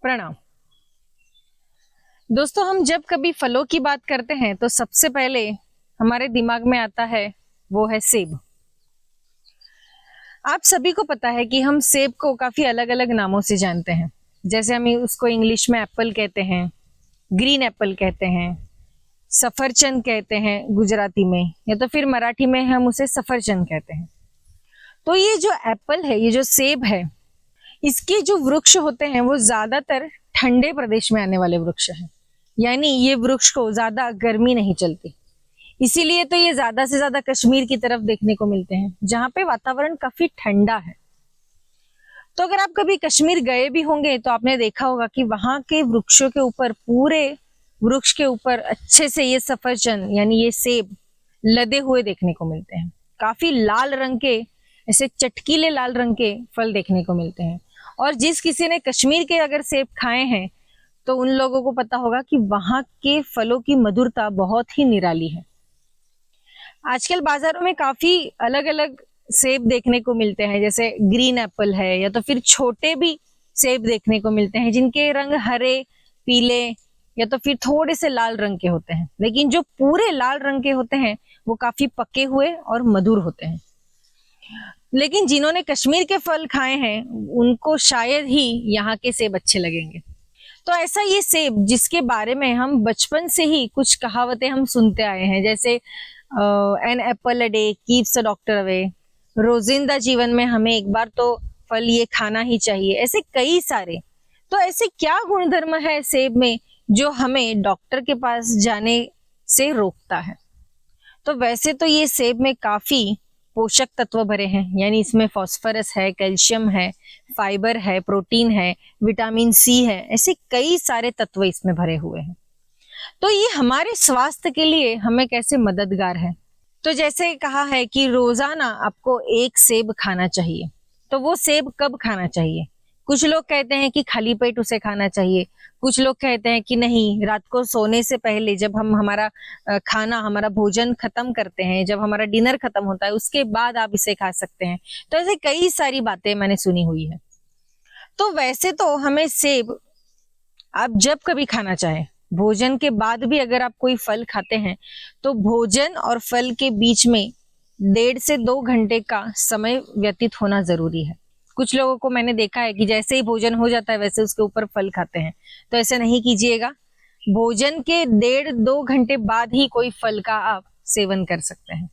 प्रणाम दोस्तों। हम जब कभी फलों की बात करते हैं तो सबसे पहले हमारे दिमाग में आता है वो है सेब। आप सभी को पता है कि हम सेब को काफी अलग अलग नामों से जानते हैं। जैसे हम उसको इंग्लिश में एप्पल कहते हैं, ग्रीन एप्पल कहते हैं, सफरचंद कहते हैं गुजराती में, या तो फिर मराठी में हम उसे सफरचंद कहते हैं। तो ये जो एप्पल है, ये जो सेब है, इसके जो वृक्ष होते हैं वो ज्यादातर ठंडे प्रदेश में आने वाले वृक्ष हैं। यानी ये वृक्ष को ज्यादा गर्मी नहीं चलती, इसीलिए तो ये ज्यादा से ज्यादा कश्मीर की तरफ देखने को मिलते हैं, जहाँ पे वातावरण काफी ठंडा है। तो अगर आप कभी कश्मीर गए भी होंगे तो आपने देखा होगा कि वहां के वृक्षों के ऊपर, पूरे वृक्ष के ऊपर अच्छे से ये सफरचंद यानी ये सेब लदे हुए देखने को मिलते हैं। काफी लाल रंग के, ऐसे चटकीले लाल रंग के फल देखने को मिलते हैं। और जिस किसी ने कश्मीर के अगर सेब खाए हैं तो उन लोगों को पता होगा कि वहां के फलों की मधुरता बहुत ही निराली है। आजकल बाजारों में काफी अलग अलग सेब देखने को मिलते हैं, जैसे ग्रीन एप्पल है, या तो फिर छोटे भी सेब देखने को मिलते हैं जिनके रंग हरे, पीले या तो फिर थोड़े से लाल रंग के होते हैं। लेकिन जो पूरे लाल रंग के होते हैं वो काफी पके हुए और मधुर होते हैं। लेकिन जिन्होंने कश्मीर के फल खाए हैं उनको शायद ही यहाँ के सेब अच्छे लगेंगे। तो ऐसा ये सेब जिसके बारे में हम बचपन से ही कुछ कहावतें हम सुनते आए हैं, जैसे an apple a day keeps a doctor away, रोजिंदा जीवन में हमें एक बार तो फल ये खाना ही चाहिए, ऐसे कई सारे। तो ऐसे क्या गुणधर्म है सेब में जो हमें डॉक्टर के पास जाने से रोकता है? तो वैसे तो ये सेब में काफी पोषक तत्व भरे हैं, यानी इसमें फास्फोरस है, कैल्शियम है, फाइबर है, प्रोटीन है, विटामिन सी है, ऐसे कई सारे तत्व इसमें भरे हुए हैं। तो ये हमारे स्वास्थ्य के लिए हमें कैसे मददगार है? तो जैसे कहा है कि रोजाना आपको एक सेब खाना चाहिए। तो वो सेब कब खाना चाहिए? कुछ लोग कहते हैं कि खाली पेट उसे खाना चाहिए, कुछ लोग कहते हैं कि नहीं, रात को सोने से पहले जब हम हमारा खाना, हमारा भोजन खत्म करते हैं, जब हमारा डिनर खत्म होता है उसके बाद आप इसे खा सकते हैं। तो ऐसे कई सारी बातें मैंने सुनी हुई है। तो वैसे तो हमें सेब आप जब कभी खाना चाहें, भोजन के बाद भी अगर आप कोई फल खाते हैं तो भोजन और फल के बीच में 1.5 से 2 घंटे का समय व्यतीत होना जरूरी है। कुछ लोगों को मैंने देखा है कि जैसे ही भोजन हो जाता है वैसे उसके ऊपर फल खाते हैं, तो ऐसा नहीं कीजिएगा। भोजन के 1.5-2 घंटे बाद ही कोई फल का आप सेवन कर सकते हैं।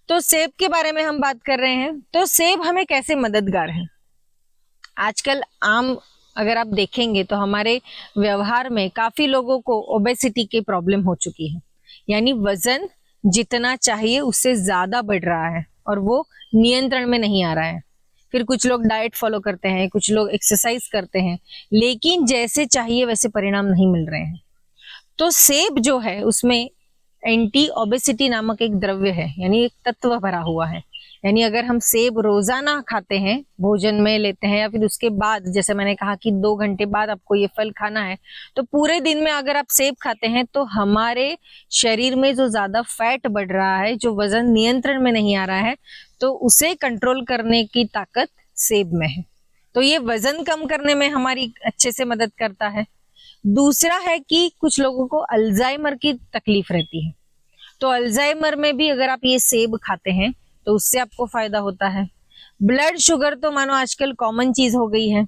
तो सेब के बारे में हम बात कर रहे हैं, तो सेब हमें कैसे मददगार है? आजकल आम अगर आप देखेंगे तो हमारे व्यवहार में काफी लोगों को ओबेसिटी की प्रॉब्लम हो चुकी है, यानी वजन जितना चाहिए उससे ज्यादा बढ़ रहा है और वो नियंत्रण में नहीं आ रहा है। फिर कुछ लोग डाइट फॉलो करते हैं, कुछ लोग एक्सरसाइज करते हैं, लेकिन जैसे चाहिए वैसे परिणाम नहीं मिल रहे हैं। तो सेब जो है उसमें एंटी ओबेसिटी नामक एक द्रव्य है, यानी एक तत्व भरा हुआ है। यानी अगर हम सेब रोजाना खाते हैं, भोजन में लेते हैं, या फिर उसके बाद, जैसे मैंने कहा कि 2 घंटे बाद आपको ये फल खाना है, तो पूरे दिन में अगर आप सेब खाते हैं तो हमारे शरीर में जो ज्यादा फैट बढ़ रहा है, जो वजन नियंत्रण में नहीं आ रहा है, तो उसे कंट्रोल करने की ताकत सेब में है। तो ये वजन कम करने में हमारी अच्छे से मदद करता है। दूसरा है कि कुछ लोगों को अल्जाइमर की तकलीफ रहती है, तो अल्जाइमर में भी अगर आप ये सेब खाते हैं तो उससे आपको फायदा होता है। ब्लड शुगर तो मानो आजकल कॉमन चीज हो गई है।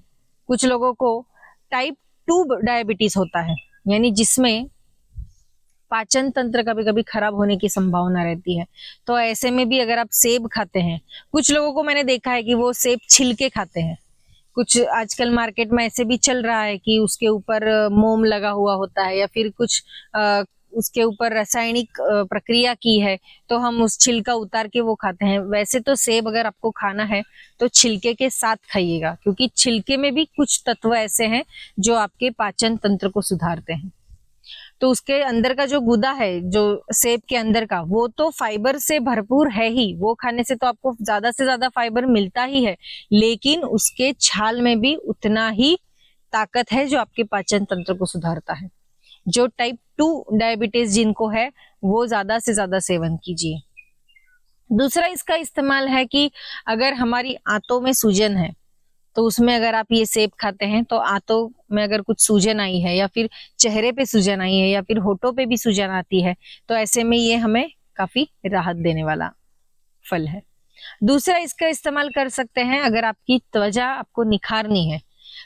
कुछ लोगों को टाइप 2 डायबिटीज होता है, यानी जिसमें पाचन तंत्र कभी कभी खराब होने की संभावना रहती है। तो ऐसे में भी अगर आप सेब खाते हैं, कुछ लोगों को मैंने देखा है कि वो सेब छिलके खाते हैं। कुछ आजकल मार्केट में ऐसे भी चल रहा है कि उसके ऊपर मोम लगा हुआ होता है, या फिर कुछ उसके ऊपर रासायनिक प्रक्रिया की है, तो हम उस छिलका उतार के वो खाते हैं। वैसे तो सेब अगर आपको खाना है तो छिलके के साथ खाइएगा, क्योंकि छिलके में भी कुछ तत्व ऐसे हैं जो आपके पाचन तंत्र को सुधारते हैं। तो उसके अंदर का जो गुदा है, जो सेब के अंदर का, वो तो फाइबर से भरपूर है ही, वो खाने से तो आपको ज्यादा से ज्यादा फाइबर मिलता ही है, लेकिन उसके छाल में भी उतना ही ताकत है जो आपके पाचन तंत्र को सुधारता है। जो टाइप 2 डायबिटीज जिनको है वो ज्यादा से ज्यादा सेवन कीजिए। दूसरा इसका इस्तेमाल है कि अगर हमारी आंतों में सूजन है तो उसमें अगर आप ये सेब खाते हैं तो आंतों में अगर कुछ सूजन आई है या फिर चेहरे पे सूजन आई है या फिर होठों पे भी सूजन आती है, तो ऐसे में ये हमें काफी राहत देने वाला फल है। दूसरा इसका इस्तेमाल कर सकते हैं अगर आपकी त्वचा आपको निखारनी है।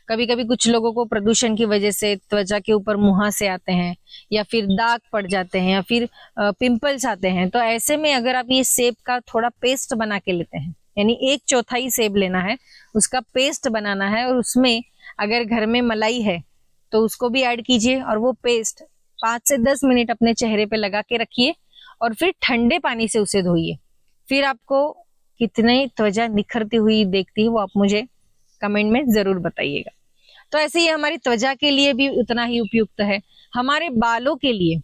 कभी कभी कुछ लोगों को प्रदूषण की वजह से त्वचा के ऊपर मुहासे आते हैं या फिर दाग पड़ जाते हैं या फिर पिंपल्स आते हैं, तो ऐसे में अगर आप ये सेब का थोड़ा पेस्ट बना के लेते हैं, यानी 1/4 सेब लेना है, उसका पेस्ट बनाना है और उसमें अगर घर में मलाई है तो उसको भी ऐड कीजिए और वो पेस्ट 5 से 10 मिनट अपने चेहरे पे लगा के रखिए और फिर ठंडे पानी से उसे धोइए। फिर आपको कितनी त्वचा निखरती हुई देखती है वो आप मुझे कमेंट में जरूर बताइएगा। तो ऐसे ही हमारी त्वचा के लिए भी उतना ही उपयुक्त है। हमारे बालों के लिए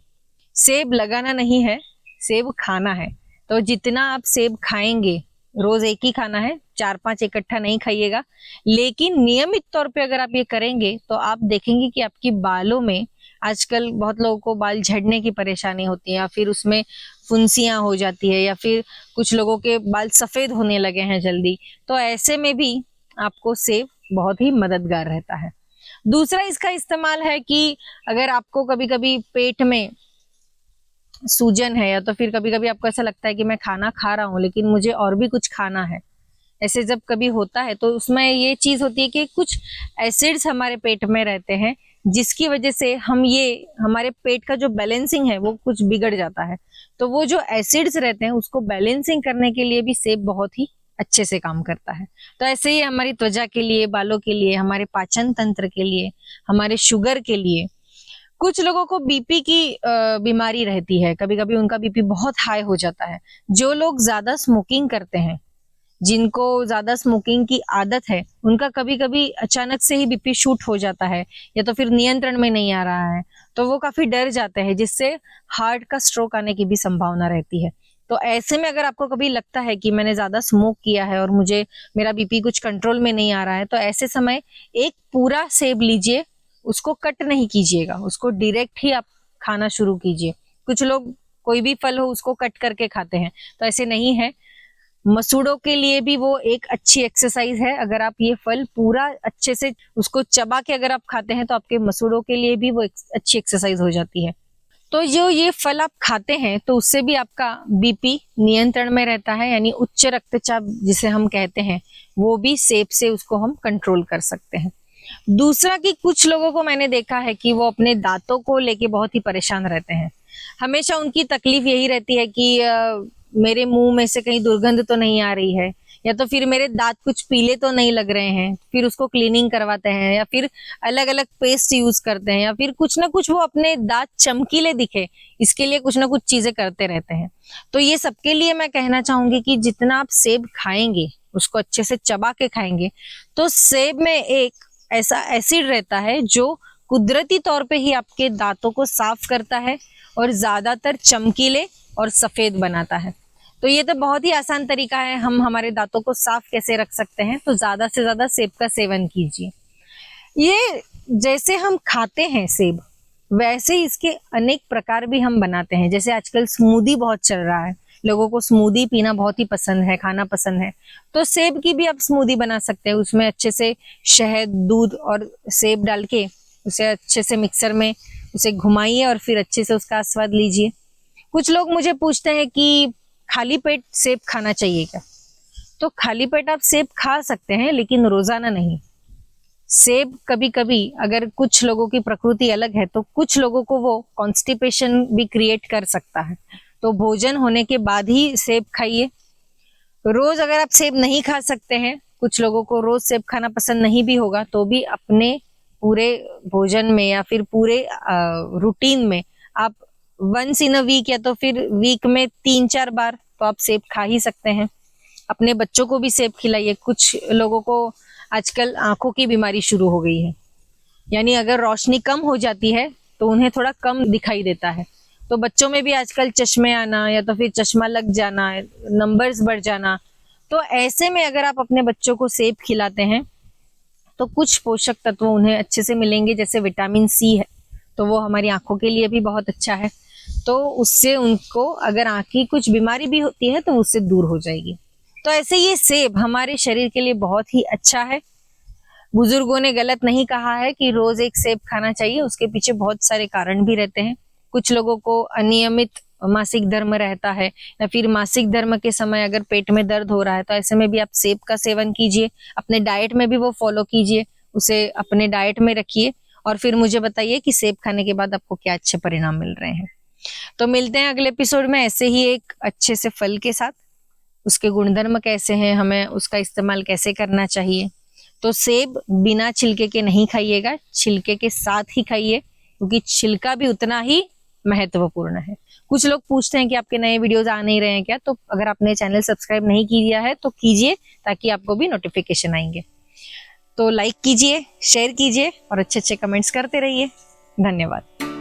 सेब लगाना नहीं है, सेब खाना है। तो जितना आप सेब खाएंगे, रोज एक ही खाना है, 4-5 इकट्ठा नहीं खाइएगा, लेकिन नियमित तौर पे अगर आप ये करेंगे तो आप देखेंगे कि आपकी बालों में, आजकल बहुत लोगों को बाल झड़ने की परेशानी होती है या फिर उसमें फुंसियां हो जाती है या फिर कुछ लोगों के बाल सफेद होने लगे हैं जल्दी, तो ऐसे में भी आपको सेब बहुत ही मददगार रहता है। दूसरा इसका इस्तेमाल है कि अगर आपको कभी कभी पेट में सूजन है या तो फिर कभी कभी आपको ऐसा लगता है कि मैं खाना खा रहा हूँ लेकिन मुझे और भी कुछ खाना है, ऐसे जब कभी होता है तो उसमें ये चीज होती है कि कुछ एसिड्स हमारे पेट में रहते हैं जिसकी वजह से हमारे पेट का जो बैलेंसिंग है वो कुछ बिगड़ जाता है। तो वो जो एसिड्स रहते हैं उसको बैलेंसिंग करने के लिए भी सेब बहुत ही अच्छे से काम करता है। तो ऐसे ही हमारी त्वचा के लिए, बालों के लिए, हमारे पाचन तंत्र के लिए, हमारे शुगर के लिए, कुछ लोगों को बीपी की बीमारी रहती है, कभी कभी उनका बीपी बहुत हाई हो जाता है। जो लोग ज्यादा स्मोकिंग करते हैं, जिनको ज्यादा स्मोकिंग की आदत है, उनका कभी कभी अचानक से ही बीपी शूट हो जाता है या तो फिर नियंत्रण में नहीं आ रहा है, तो वो काफी डर जाते हैं जिससे हार्ट का स्ट्रोक आने की भी संभावना रहती है। तो ऐसे में अगर आपको कभी लगता है कि मैंने ज्यादा स्मोक किया है और मेरा बीपी कुछ कंट्रोल में नहीं आ रहा है, तो ऐसे समय एक पूरा सेब लीजिए, उसको कट नहीं कीजिएगा, उसको डायरेक्ट ही आप खाना शुरू कीजिए। कुछ लोग कोई भी फल हो उसको कट करके खाते हैं, तो ऐसे नहीं है। मसूड़ों के लिए भी वो एक अच्छी एक्सरसाइज है। अगर आप ये फल पूरा अच्छे से उसको चबा के अगर आप खाते हैं तो आपके मसूड़ों के लिए भी वो अच्छी एक्सरसाइज हो जाती है। तो जो ये फल आप खाते हैं तो उससे भी आपका बीपी नियंत्रण में रहता है, यानी उच्च रक्तचाप जिसे हम कहते हैं, वो भी सेब से उसको हम कंट्रोल कर सकते हैं। दूसरा कि कुछ लोगों को मैंने देखा है कि वो अपने दांतों को लेके बहुत ही परेशान रहते हैं। हमेशा उनकी तकलीफ यही रहती है कि मेरे मुंह में से कहीं दुर्गंध तो नहीं आ रही है या तो फिर मेरे दांत कुछ पीले तो नहीं लग रहे हैं। फिर उसको क्लीनिंग करवाते हैं या फिर अलग अलग पेस्ट यूज करते हैं या फिर कुछ ना कुछ वो अपने दांत चमकीले दिखे, इसके लिए कुछ ना कुछ चीजें करते रहते हैं। तो ये सबके लिए मैं कहना चाहूंगी कि जितना आप सेब खाएंगे, उसको अच्छे से चबा के खाएंगे, तो सेब में एक ऐसा एसिड रहता है जो कुदरती तौर पे ही आपके दांतों को साफ करता है और ज्यादातर चमकीले और सफेद बनाता है। तो ये तो बहुत ही आसान तरीका है, हम हमारे दांतों को साफ कैसे रख सकते हैं। तो ज्यादा से ज्यादा सेब का सेवन कीजिए। ये जैसे हम खाते हैं सेब, वैसे ही इसके अनेक प्रकार भी हम बनाते हैं। जैसे आजकल स्मूदी बहुत चल रहा है, लोगों को स्मूदी पीना बहुत ही पसंद है, खाना पसंद है, तो सेब की भी आप स्मूदी बना सकते हैं। उसमें अच्छे से शहद, दूध और सेब डाल के उसे अच्छे से मिक्सर में उसे घुमाइए और फिर अच्छे से उसका स्वाद लीजिए। कुछ लोग मुझे पूछते हैं कि खाली पेट सेब खाना चाहिए क्या? तो खाली पेट आप सेब खा सकते हैं लेकिन रोजाना नहीं। सेब कभी कभी, अगर कुछ लोगों की प्रकृति अलग है तो कुछ लोगों को वो कॉन्स्टिपेशन भी क्रिएट कर सकता है, तो भोजन होने के बाद ही सेब खाइए। रोज अगर आप सेब नहीं खा सकते हैं, कुछ लोगों को रोज सेब खाना पसंद नहीं भी होगा, तो भी अपने पूरे भोजन में या फिर पूरे रूटीन में आप वंस इन अ वीक या तो फिर वीक में 3-4 बार तो आप सेब खा ही सकते हैं। अपने बच्चों को भी सेब खिलाइए। कुछ लोगों को आजकल आंखों की बीमारी शुरू हो गई है, यानी अगर रोशनी कम हो जाती है तो उन्हें थोड़ा कम दिखाई देता है। तो बच्चों में भी आजकल चश्मे आना या तो फिर चश्मा लग जाना, नंबर्स बढ़ जाना, तो ऐसे में अगर आप अपने बच्चों को सेब खिलाते हैं तो कुछ पोषक तत्व उन्हें अच्छे से मिलेंगे। जैसे विटामिन सी है तो वो हमारी आंखों के लिए भी बहुत अच्छा है, तो उससे उनको अगर आंख की कुछ बीमारी भी होती है तो उससे दूर हो जाएगी। तो ऐसे ये सेब हमारे शरीर के लिए बहुत ही अच्छा है। बुजुर्गों ने गलत नहीं कहा है कि रोज एक सेब खाना चाहिए, उसके पीछे बहुत सारे कारण भी रहते हैं। कुछ लोगों को अनियमित मासिक धर्म रहता है, या फिर मासिक धर्म के समय अगर पेट में दर्द हो रहा है तो ऐसे में भी आप सेब का सेवन कीजिए, अपने डाइट में भी वो फॉलो कीजिए, उसे अपने डाइट में रखिए और फिर मुझे बताइए कि सेब खाने के बाद आपको क्या अच्छे परिणाम मिल रहे हैं। तो मिलते हैं अगले एपिसोड में ऐसे ही एक अच्छे से फल के साथ, उसके गुणधर्म कैसे हैं, हमें उसका इस्तेमाल कैसे करना चाहिए। तो सेब बिना छिलके के नहीं खाइएगा, छिलके के साथ ही खाइए, क्योंकि छिलका भी उतना ही महत्वपूर्ण है। कुछ लोग पूछते हैं कि आपके नए वीडियोस आ नहीं रहे हैं क्या, तो अगर आपने चैनल सब्सक्राइब नहीं किया है तो कीजिए, ताकि आपको भी नोटिफिकेशन आएंगे। तो लाइक कीजिए, शेयर कीजिए और अच्छे अच्छे कमेंट्स करते रहिए। धन्यवाद।